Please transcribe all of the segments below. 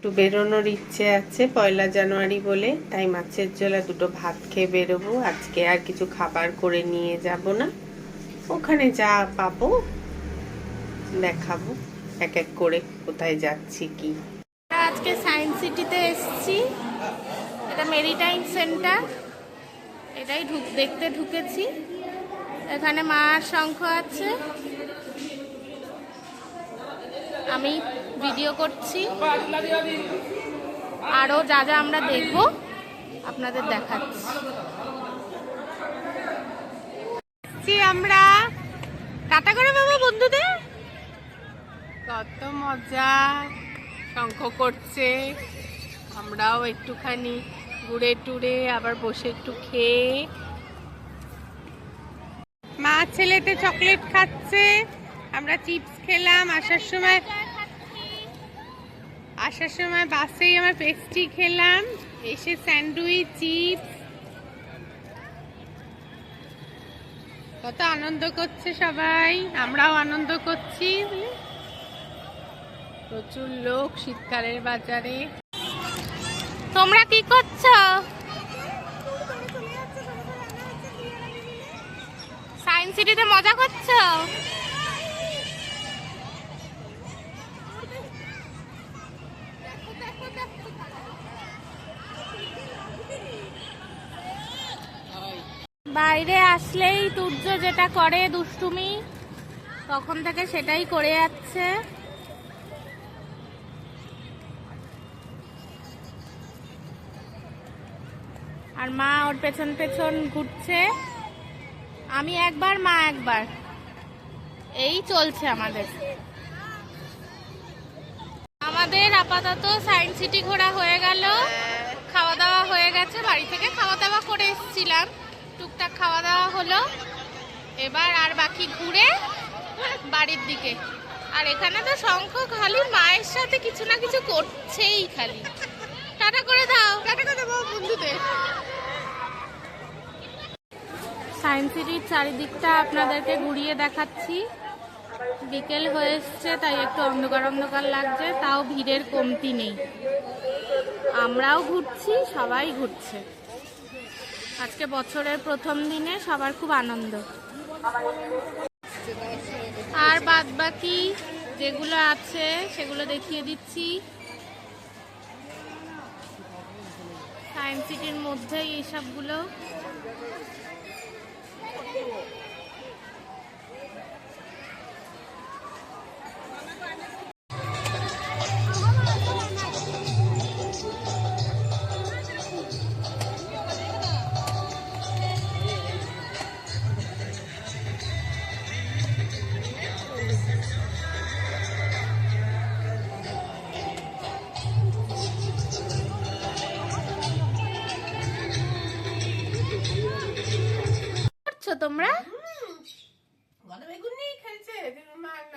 একটু বেরোনোর ইচ্ছে আছে পয়লা জানুয়ারি বলে, তাই মাছের ঝোল আর দুটো ভাত খেয়ে বেরোবো। আজকে আর কিছু খাবার করে নিয়ে যাব না, ওখানে যা পাবো দেখাবো এক এক করে কোথায় যাচ্ছি কি। আজকে সায়েন্স সিটিতে এসেছি, এটা মেরিটাইম সেন্টার, এটাই দেখতে ঢুকেছি। এখানে মার শঙ্খ আছে, আমি ভিডিও করছি, আরও যা যা আমরা দেখব আপনাদের দেখাচ্ছি। আমরা টাটা করে বাবা বন্ধুদের, কত মজা, শঙ্খ করছে, আমরাও একটুখানি ঘুরে টুরে আবার বসে একটু খেয়ে। মা ছেলেতে চকলেট খাচ্ছে, আমরা চিপস খেলাম। আসার সময় বাসেই আমার পেস্ট্রি খেলাম, এসে স্যান্ডউইচ, চিপস। কত আনন্দ করছে সবাই, আমরাও আনন্দ করছি। প্রচুর লোক শীতকালের বাজারে। তোমরা কি করছো? সায়েন্স সিটিতে মজা করছো? বাইরে আসলেই তুর্য যেটা করে দুষ্টুমি, তখন থেকে সেটাই করে যাচ্ছে। আর মা ওর পেছন পেছন ঘুরছে, আমি একবার মা একবার, এই চলছে আমাদের। আপাতত সায়েন্স সিটি ঘোরা হয়ে গেল, খাওয়া দাওয়া হয়ে গেছে, বাড়ি থেকে খাওয়া দাওয়া করে এসেছিলাম, টুকটাক খাওয়া দাওয়া হলো। এবার আর বাকি ঘুরে বাড়ির দিকে। আর এখানে তো শঙ্খ খালি মায়ের সাথে কিছু না কিছু করছেই খালি। টাটা করে দাও, টাটা করে দাও বন্ধুদের। সায়েন্স সিটির চারিদিকটা আপনাদেরকে ঘুরিয়ে দেখাচ্ছি। বিকেল হয়ে এসছে, তাই একটু অন্ধকার অন্ধকার লাগছে, তাও ভিড়ের কমতি নেই। আমরাও ঘুরছি, সবাই ঘুরছে। আজকে বছরের প্রথম দিনে সবার খুব আনন্দ। আর বাদ বাকি যেগুলো আছে সেগুলো দেখিয়ে দিচ্ছি। সায়েন্স সিটির মধ্যেই এইসবগুলো। তোমরা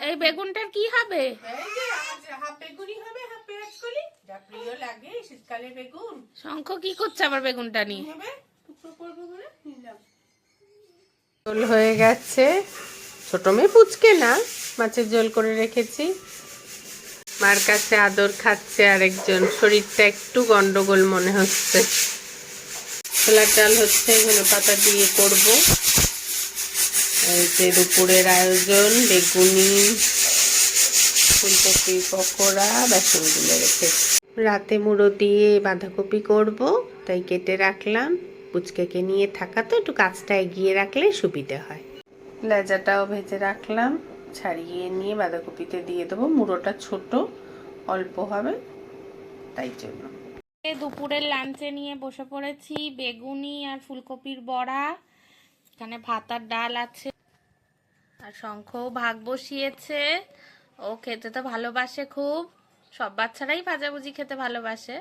এই বেগুনটার কি হবে? শঙ্খ কি করছে আবার বেগুনটা নিয়ে? ঝোল হয়ে গেছে, ছোট মেয়ে পুচকে না, মাছের ঝোল করে রেখেছি। মার কাছে আদর খাচ্ছে আরেকজন, শরীরটা একটু গন্ডগোল মনে হচ্ছে। ছোলার ডাল হচ্ছে, ধনে পাতা দিয়ে করব। এই যে দুপুরের আয়োজন, বেগুনি, ফুলকপি পকোড়া, বেসন গুলে রেখেছি। রাতে মুড়ো দিয়ে বাঁধাকপি করব, তাই কেটে রাখলাম। পুচকেকে নিয়ে থাকা তো একটু কাজটা এগিয়ে রাখলে সুবিধে হয়। লেজাটাও ভেজে রাখলাম, ছাড়িয়ে নিয়ে বাঁধাকপিতে দিয়ে দেবো। মুড়োটা ছোট, অল্প হবে, তাই জন্য। দুপুরের লাঞ্চে নিয়ে বসে পড়েছি, বেগুনি আর ফুলকপির বড়া, এখানে ভাত আর ডাল আছে। আর শঙ্খও ভাগ বসিয়েছে, ও খেতে তো ভালোবাসে খুব, সব বাচ্চারাই ভাজাভুজি খেতে ভালোবাসে।